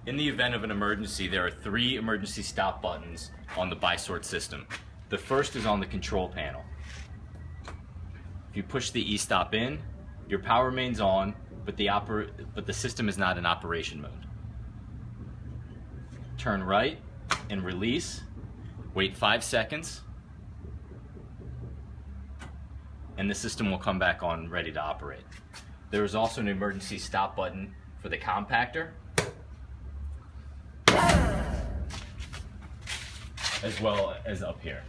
In the event of an emergency, there are 3 emergency stop buttons on the BiSort system. The first is on the control panel. If you push the e-stop in, your power remains on, but the system is not in operation mode. Turn right and release. Wait 5 seconds, and the system will come back on ready to operate. There is also an emergency stop button for the compactor, as well as up here.